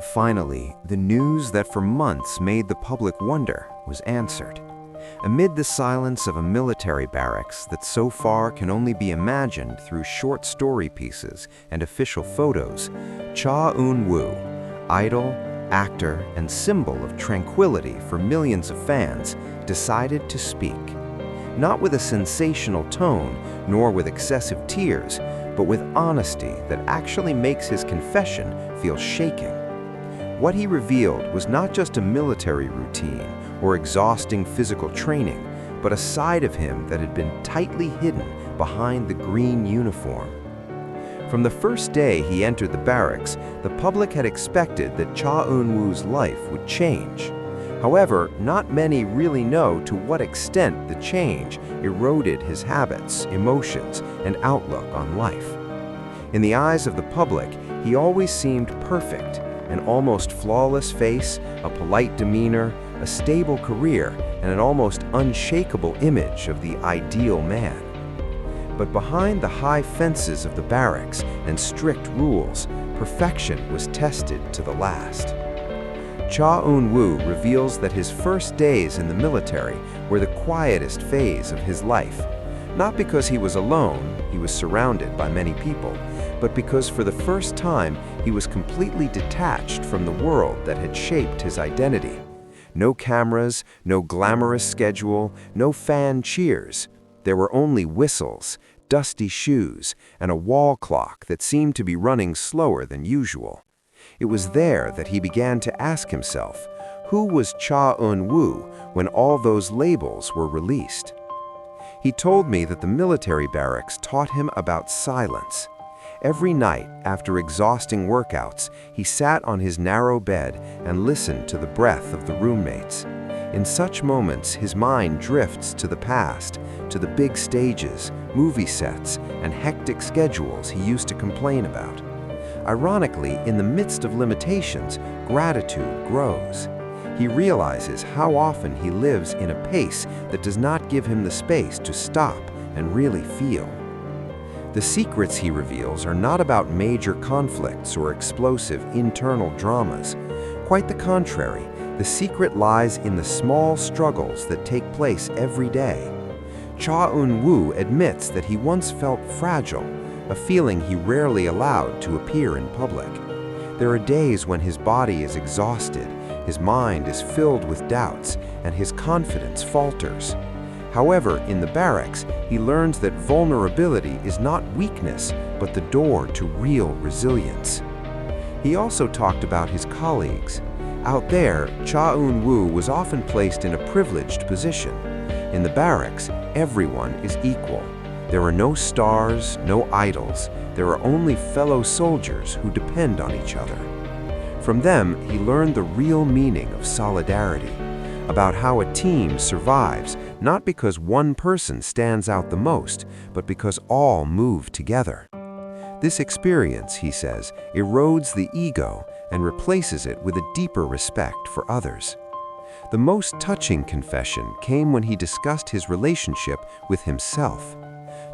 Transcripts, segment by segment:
Finally, the news that for months made the public wonder was answered. Amid the silence of a military barracks that so far can only be imagined through short story pieces and official photos, Cha Eunwoo, idol, actor, and symbol of tranquility for millions of fans, decided to speak. Not with a sensational tone, nor with excessive tears, but with honesty that actually makes his confession feel shaking. What he revealed was not just a military routine or exhausting physical training, but a side of him that had been tightly hidden behind the green uniform. From the first day he entered the barracks, the public had expected that Cha Eunwoo's life would change. However, not many really know to what extent the change eroded his habits, emotions, and outlook on life. In the eyes of the public, he always seemed perfect, an almost flawless face, a polite demeanor, a stable career, and an almost unshakable image of the ideal man. But behind the high fences of the barracks and strict rules, perfection was tested to the last. Cha Eunwoo reveals that his first days in the military were the quietest phase of his life, not because he was alone, he was surrounded by many people, but because for the first time he was completely detached from the world that had shaped his identity. No cameras, no glamorous schedule, no fan cheers. There were only whistles, dusty shoes, and a wall clock that seemed to be running slower than usual. It was there that he began to ask himself, who was Cha Eunwoo when all those labels were released? He told me that the military barracks taught him about silence. Every night, after exhausting workouts, he sat on his narrow bed and listened to the breath of the roommates. In such moments, his mind drifts to the past, to the big stages, movie sets, and hectic schedules he used to complain about. Ironically, in the midst of limitations, gratitude grows. He realizes how often he lives in a pace that does not give him the space to stop and really feel. The secrets he reveals are not about major conflicts or explosive internal dramas. Quite the contrary, the secret lies in the small struggles that take place every day. Cha Eunwoo admits that he once felt fragile, a feeling he rarely allowed to appear in public. There are days when his body is exhausted, his mind is filled with doubts, and his confidence falters. However, in the barracks, he learns that vulnerability is not weakness, but the door to real resilience. He also talked about his colleagues. Out there, Cha Eunwoo was often placed in a privileged position. In the barracks, everyone is equal. There are no stars, no idols. There are only fellow soldiers who depend on each other. From them, he learned the real meaning of solidarity, about how a team survives not because one person stands out the most, but because all move together. This experience, he says, erodes the ego and replaces it with a deeper respect for others. The most touching confession came when he discussed his relationship with himself.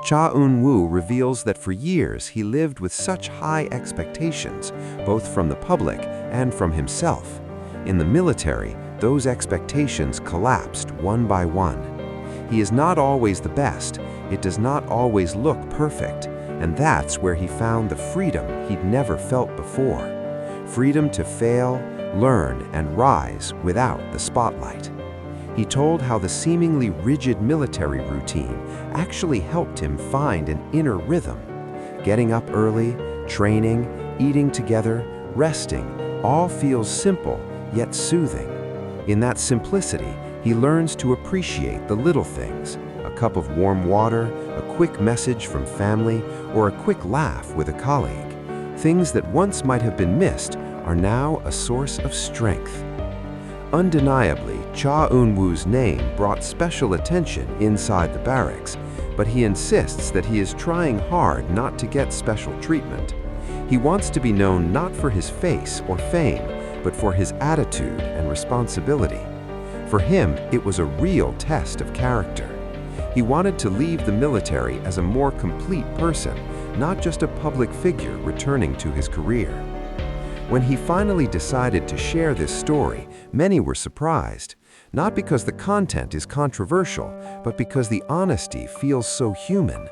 Cha Eunwoo reveals that for years he lived with such high expectations, both from the public and from himself. In the military, those expectations collapsed one by one. He is not always the best, it does not always look perfect, and that's where he found the freedom he'd never felt before. Freedom to fail, learn, and rise without the spotlight. He told how the seemingly rigid military routine actually helped him find an inner rhythm. Getting up early, training, eating together, resting, all feels simple yet soothing. In that simplicity, he learns to appreciate the little things, a cup of warm water, a quick message from family, or a quick laugh with a colleague. Things that once might have been missed are now a source of strength. Undeniably, Cha Eunwoo's name brought special attention inside the barracks, but he insists that he is trying hard not to get special treatment. He wants to be known not for his face or fame, but for his attitude and responsibility. For him, it was a real test of character. He wanted to leave the military as a more complete person, not just a public figure returning to his career. When he finally decided to share this story, many were surprised, not because the content is controversial, but because the honesty feels so human.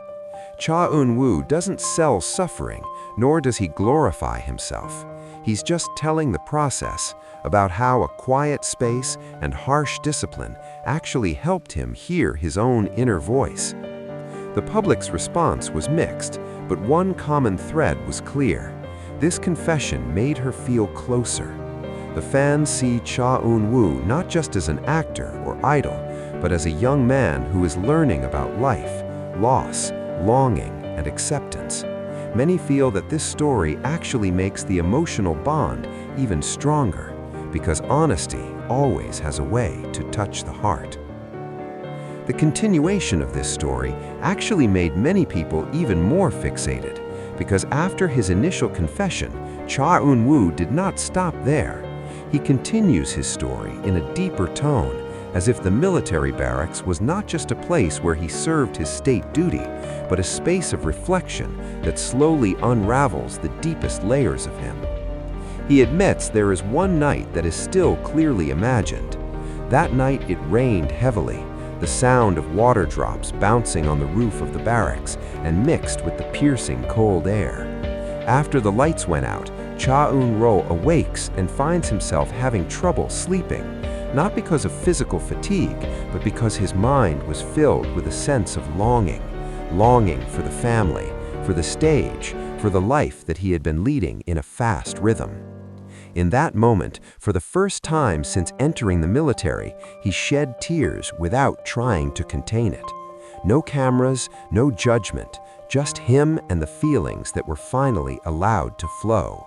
Cha Eunwoo doesn't sell suffering, nor does he glorify himself. He's just telling the process about how a quiet space and harsh discipline actually helped him hear his own inner voice. The public's response was mixed, but one common thread was clear. This confession made her feel closer. The fans see Cha Eunwoo not just as an actor or idol, but as a young man who is learning about life, loss, longing, and acceptance. Many feel that this story actually makes the emotional bond even stronger, because honesty always has a way to touch the heart. The continuation of this story actually made many people even more fixated, because after his initial confession, Cha Eunwoo did not stop there. He continues his story in a deeper tone, as if the military barracks was not just a place where he served his state duty, but a space of reflection that slowly unravels the deepest layers of him. He admits there is one night that is still clearly imagined. That night it rained heavily, the sound of water drops bouncing on the roof of the barracks and mixed with the piercing cold air. After the lights went out, Cha Eunwoo awakes and finds himself having trouble sleeping, not because of physical fatigue, but because his mind was filled with a sense of longing for the family, for the stage, for the life that he had been leading in a fast rhythm. In that moment, for the first time since entering the military, he shed tears without trying to contain it. No cameras, no judgment, just him and the feelings that were finally allowed to flow.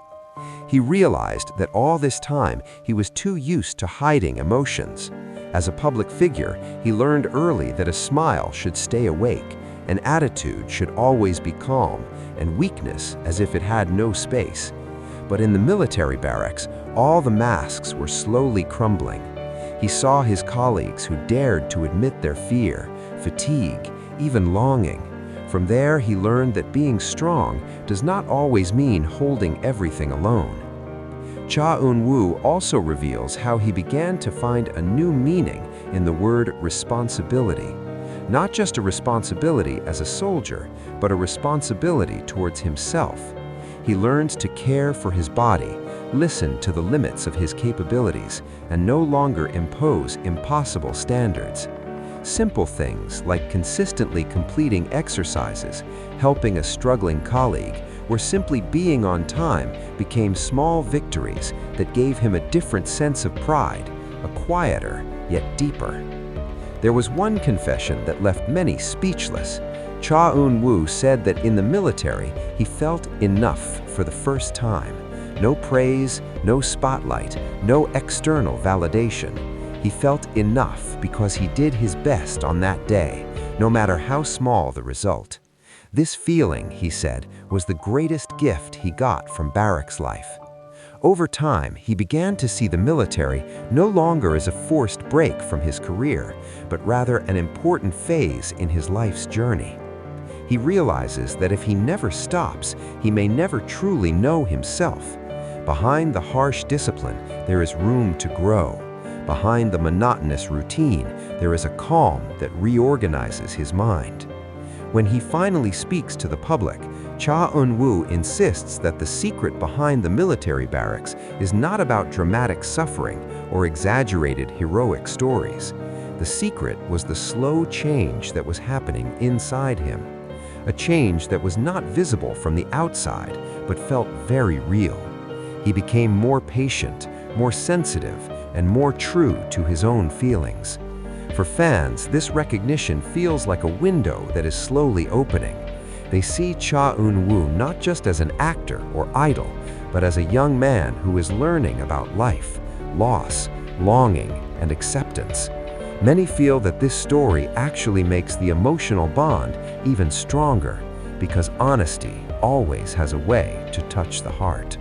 He realized that all this time he was too used to hiding emotions. As a public figure, he learned early that a smile should stay awake, an attitude should always be calm, and weakness as if it had no space. But in the military barracks, all the masks were slowly crumbling. He saw his colleagues who dared to admit their fear, fatigue, even longing. From there, he learned that being strong does not always mean holding everything alone. Cha Eunwoo also reveals how he began to find a new meaning in the word responsibility. Not just a responsibility as a soldier, but a responsibility towards himself. He learns to care for his body, listen to the limits of his capabilities, and no longer impose impossible standards. Simple things like consistently completing exercises, helping a struggling colleague, or simply being on time became small victories that gave him a different sense of pride, a quieter yet deeper. There was one confession that left many speechless. Cha Eunwoo said that in the military, he felt enough for the first time. No praise, no spotlight, no external validation. He felt enough because he did his best on that day, no matter how small the result. This feeling, he said, was the greatest gift he got from barracks life. Over time, he began to see the military no longer as a forced break from his career, but rather an important phase in his life's journey. He realizes that if he never stops, he may never truly know himself. Behind the harsh discipline, there is room to grow. Behind the monotonous routine, there is a calm that reorganizes his mind. When he finally speaks to the public, Cha Eunwoo insists that the secret behind the military barracks is not about dramatic suffering or exaggerated heroic stories. The secret was the slow change that was happening inside him. A change that was not visible from the outside, but felt very real. He became more patient, more sensitive, and more true to his own feelings. For fans, this recognition feels like a window that is slowly opening. They see Cha Eunwoo not just as an actor or idol, but as a young man who is learning about life, loss, longing, and acceptance. Many feel that this story actually makes the emotional bond even stronger, because honesty always has a way to touch the heart.